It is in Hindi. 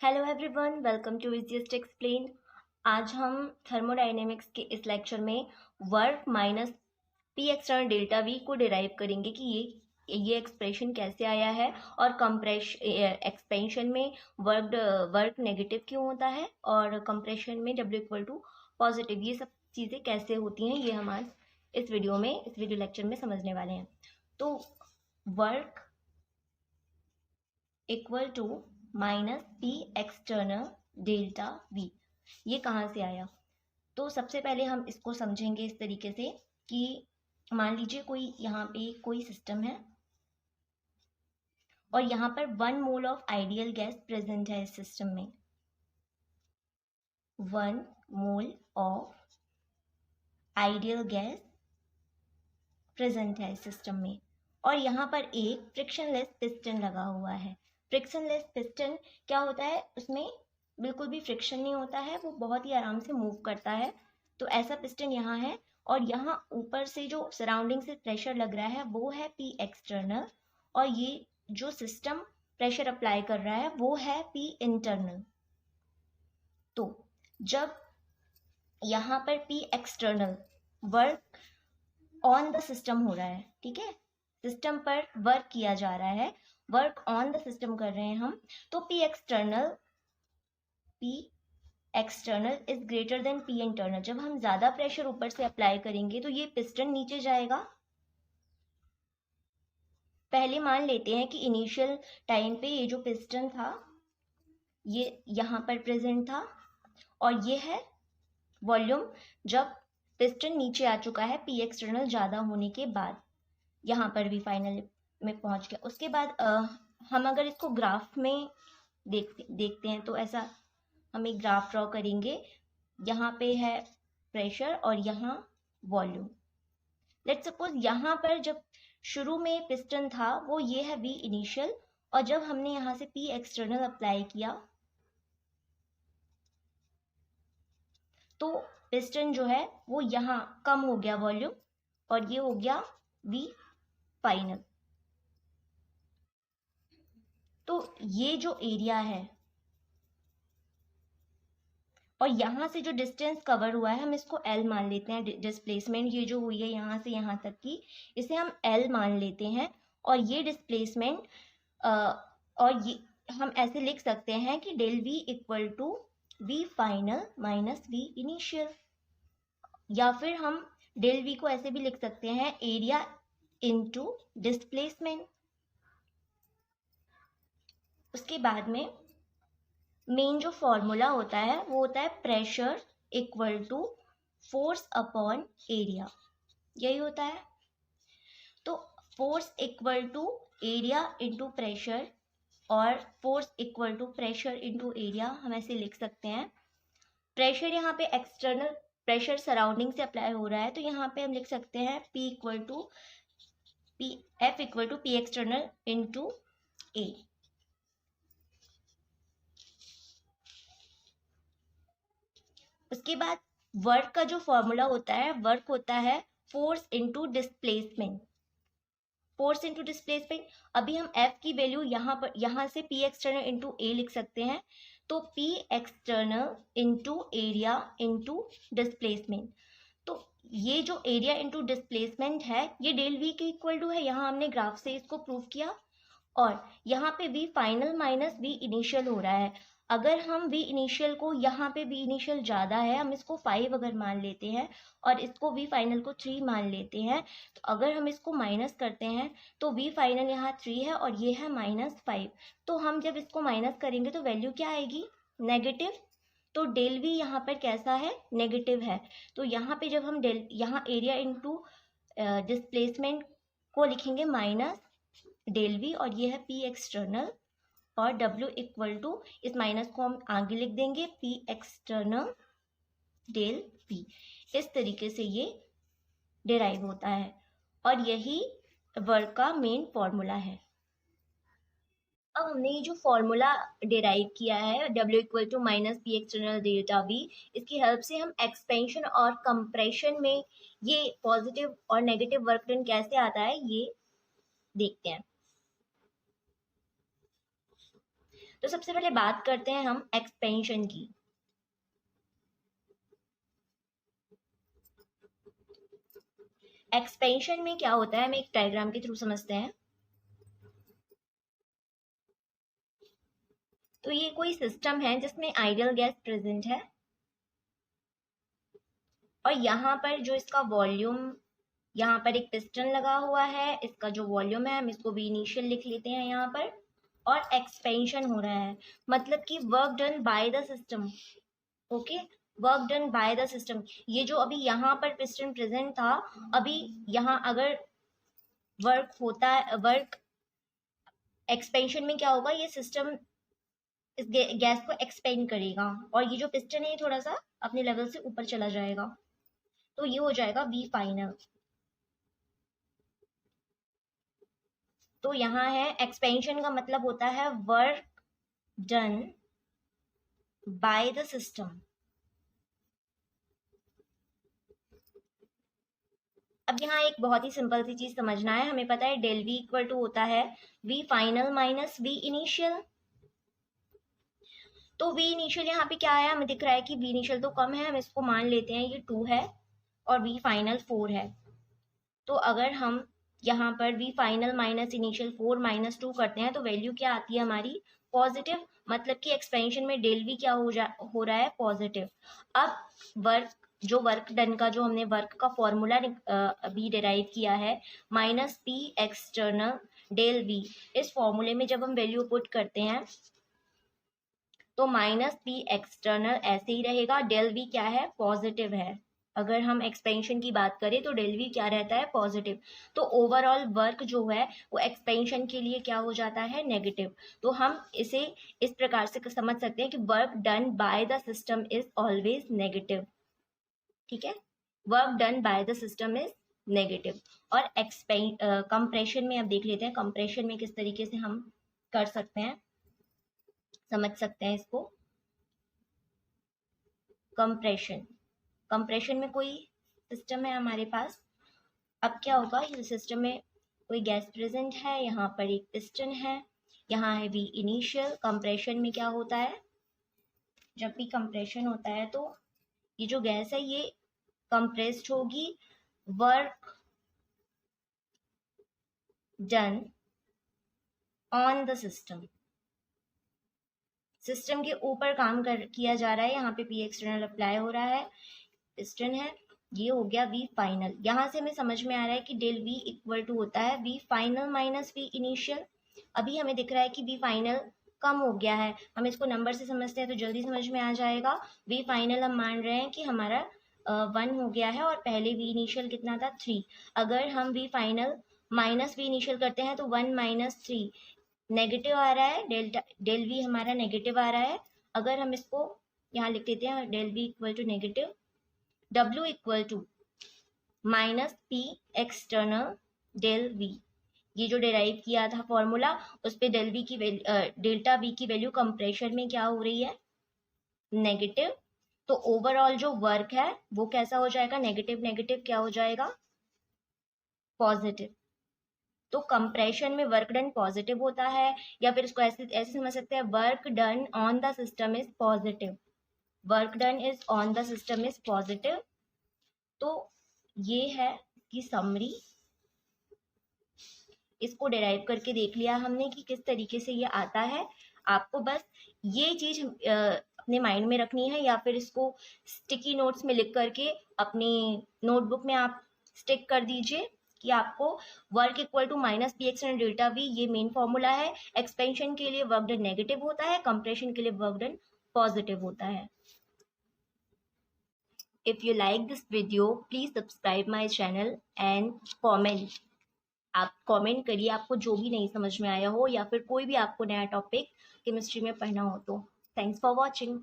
Hello everyone, welcome to easiest explain. आज हम थर्मोडायनेमिक्स के इस लेक्चर में work minus p external delta v को डिराइव करेंगे कि ये एक्सप्रेशन कैसे आया है और एक्सपेंशन में वर्क नेगेटिव क्यों होता है और कंप्रेशन में डब्ल्यू इक्वल टू पॉजिटिव, ये सब चीज़ें कैसे होती हैं, ये हम आज इस वीडियो लेक्चर में समझने वाले हैं। तो work equal to minus p external delta v, ये कहाँ से आया? तो सबसे पहले हम इसको समझेंगे इस तरीके से कि मान लीजिए कोई यहाँ पे कोई सिस्टम है और यहाँ पर 1 mole of ideal gas present है इस सिस्टम में। 1 mole of ideal gas present है इस सिस्टम में और यहाँ पर एक फ्रिक्शनलेस पिस्टन लगा हुआ है। फ्रिक्शनलेस पिस्टन क्या होता है? उसमें बिल्कुल भी फ्रिक्शन नहीं होता है, वो बहुत ही आराम से मूव करता है। तो ऐसा पिस्टन यहाँ है और यहाँ ऊपर से जो सराउंडिंग से प्रेशर लग रहा है वो है पी एक्सटर्नल और ये जो सिस्टम प्रेशर अप्लाई कर रहा है वो है पी इंटरनल। तो जब यहाँ पर P external work on the system हो रहा है, ठीक है, सिस्टम पर वर्क किया जा रहा है, वर्क ऑन द सिस्टम कर रहे हैं हम, तो P external is greater than P internal. जब हम ज्यादा प्रेशर ऊपर से अप्लाई करेंगे तो ये पिस्टन नीचे जाएगा। पहले मान लेते हैं कि इनिशियल टाइम पे ये जो पिस्टन था ये यहाँ पर प्रेजेंट था और ये है वॉल्यूम जब पिस्टन नीचे आ चुका है पी एक्सटर्नल ज़्यादा होने के बाद, यहाँ पर भी फाइनल में पहुँच गया। उसके बाद हम अगर इसको ग्राफ में देखते हैं तो ऐसा हम एक ग्राफ ड्रॉ करेंगे। यहाँ पे है प्रेशर और यहाँ वॉल्यूम। लेट्स सपोज यहाँ पर जब शुरू में पिस्टन था वो ये है वी इनिशियल और जब हमने यहाँ से पी एक्सटर्नल अप्लाई किया तो पिस्टन जो है वो यहाँ कम हो गया वॉल्यूम और ये हो गया वी फाइनल। तो ये जो एरिया है और यहाँ से जो डिस्टेंस कवर हुआ है हम इसको एल मान लेते हैं। डिस्प्लेसमेंट ये जो हुई है यहाँ से यहाँ तक की, इसे हम एल मान लेते हैं और ये डिस्प्लेसमेंट और ये हम ऐसे लिख सकते हैं कि del v equal to v final minus v initial, या फिर हम डेल वी को ऐसे भी लिख सकते हैं एरिया इनटू डिस्प्लेसमेंट। उसके बाद में मेन जो फॉर्मूला होता है वो होता है pressure equal to force upon area, यही होता है। तो force equal to area into pressure और force equal to pressure into area हम ऐसे लिख सकते हैं। प्रेशर यहाँ पे एक्सटर्नल प्रेशर सराउंडिंग से अप्लाई हो रहा है तो यहाँ पे हम लिख सकते हैं P equal to F equal to P external into A. उसके बाद वर्क का जो फॉर्मूला होता है, वर्क होता है force into displacement. Force into displacement, अभी हम F की वैल्यू यहाँ से P एक्सटर्नल इंटू ए लिख सकते हैं। तो P external into area into displacement. तो ये जो एरिया इंटू डिस्प्लेसमेंट है ये डेल वी के इक्वल टू है, यहाँ हमने ग्राफ से इसको प्रूव किया। और यहाँ पे v final minus v initial हो रहा है। अगर हम वी इनिशियल को, यहाँ पे वी इनिशियल ज़्यादा है, हम इसको 5 अगर मान लेते हैं और इसको वी फाइनल को 3 मान लेते हैं, तो अगर हम इसको माइनस करते हैं तो वी फाइनल यहाँ 3 है और ये है -5। तो हम जब इसको माइनस करेंगे तो वैल्यू क्या आएगी? नेगेटिव। तो डेल वी यहाँ पर कैसा है? नेगेटिव है। तो यहाँ पे जब हम यहाँ एरिया इंटू डिस्प्लेसमेंट को लिखेंगे माइनस डेल वी और ये है पी एक्सटर्नल और W इक्वल टू, इस माइनस को हम आगे लिख देंगे पी एक्सटर्नल डेल पी। इस तरीके से ये डिराइव होता है और यही वर्क का मेन फॉर्मूला है। अब हमने ये जो फॉर्मूला डिराइव किया है W equal to minus p external delta v, इसकी हेल्प से हम एक्सपेंशन और कंप्रेशन में ये पॉजिटिव और नेगेटिव वर्क डन कैसे आता है ये देखते हैं। तो सबसे पहले बात करते हैं हम एक्सपेंशन की। एक्सपेंशन में क्या होता है, हम एक डायग्राम के थ्रू समझते हैं। तो ये कोई सिस्टम है जिसमें आइडियल गैस प्रेजेंट है, और यहाँ पर जो इसका वॉल्यूम, यहाँ पर एक पिस्टन लगा हुआ है, इसका जो वॉल्यूम है हम इसको भी इनिशियल लिख लेते हैं यहाँ पर, और एक्सपेंशन हो रहा है, मतलब कि work done by the system. Okay, work done by the system. ये जो अभी यहाँ पर पिस्टन प्रेजेंट था, अभी यहाँ अगर वर्क होता है, वर्क एक्सपेंशन में क्या होगा, ये सिस्टम इस गैस को एक्सपेंड करेगा, और ये जो पिस्टन है ये थोड़ा सा अपने लेवल से ऊपर चला जाएगा, तो ये हो जाएगा वी फाइनल। तो यहाँ है एक्सपेंशन का मतलब होता है work done by the system. अब यहाँ एक बहुत ही सिंपल सी चीज समझना है, हमें पता है डेल वी इक्वल टू होता है v final minus v initial. तो वी इनिशियल यहाँ पे क्या आया, हमें दिख रहा है कि वी इनिशियल तो कम है, हम इसको मान लेते हैं ये 2 है, और वी फाइनल 4 है। तो अगर हम यहाँ पर वी फाइनल माइनस इनिशियल 4 माइनस 2 करते हैं तो वैल्यू क्या आती है हमारी, पॉजिटिव, मतलब कि एक्सपेंशन में डेल वी क्या हो रहा है, पॉजिटिव। अब वर्क, जो वर्क डन का जो हमने वर्क का फॉर्मूला अभी डिराइव किया है, minus p external del v, इस फॉर्मूले में जब हम वैल्यू पुट करते हैं तो माइनस पी एक्सटर्नल ऐसे ही रहेगा, डेल वी क्या है, पॉजिटिव है। अगर हम एक्सपेंशन की बात करें तो डेल वी क्या रहता है, पॉजिटिव। तो ओवरऑल वर्क जो है वो एक्सपेंशन के लिए क्या हो जाता है, नेगेटिव। तो हम इसे इस प्रकार से समझ सकते हैं कि work done by the system is always negative. ठीक है, work done by the system is negative. और कंप्रेशन में अब देख लेते हैं, कंप्रेशन में किस तरीके से हम कर सकते हैं, समझ सकते हैं इसको। कंप्रेशन में कोई सिस्टम है हमारे पास। अब क्या होगा, इस सिस्टम में कोई गैस प्रेजेंट है, यहाँ पर एक पिस्टन है, यहाँ है वी इनिशियल। कंप्रेशन में क्या होता है, जब भी कंप्रेशन होता है तो ये जो गैस है ये कंप्रेस्ड होगी, work done on the system, system के ऊपर काम किया जा रहा है। यहाँ पे पी एक्सटर्नल अप्लाई हो रहा है, पिस्टन है, ये हो गया वी फाइनल। यहाँ से हमें समझ में आ रहा है कि डेल वी इक्वल टू होता है v final minus v initial. अभी हमें दिख रहा है कि वी फाइनल कम हो गया है, हम इसको नंबर से समझते हैं तो जल्दी समझ में आ जाएगा। वी फाइनल हम मान रहे हैं कि हमारा 1 हो गया है, और पहले वी इनिशियल कितना था, 3। अगर हम v final minus v initial करते हैं तो 1 माइनस 3 नेगेटिव आ रहा है, डेल वी हमारा नेगेटिव आ रहा है। अगर हम इसको यहाँ लिख देते हैं del v equal to negative, W equal to minus p external del v, ये जो डिराइव किया था फॉर्मूला, उस पे डेल वी की डेल्टा वी की वैल्यू कंप्रेशन में क्या हो रही है, नेगेटिव। तो ओवरऑल जो वर्क है वो कैसा हो जाएगा, नेगेटिव नेगेटिव क्या हो जाएगा, पॉजिटिव। तो कंप्रेशन में वर्क डन पॉजिटिव होता है, या फिर इसको ऐसे ऐसे समझ सकते हैं, work done on the system is positive, work done is on the system is positive. तो ये है कि समरी, इसको डिराइव करके देख लिया हमने कि किस तरीके से ये आता है। आपको बस ये चीज अपने माइंड में रखनी है, या फिर इसको स्टिकी नोट्स में लिख करके अपनी नोटबुक में आप स्टिक कर दीजिए कि आपको work equal to minus p x delta v, ये मेन फॉर्मूला है। एक्सपेंशन के लिए वर्क डन नेगेटिव होता है, कंप्रेशन के लिए वर्क डन पॉजिटिव होता है। If you like this video, please subscribe my channel and comment. आप कमेंट करिए आपको जो भी नहीं समझ में आया हो, या फिर कोई भी आपको नया टॉपिक केमिस्ट्री में पढ़ना हो तो। Thanks for watching.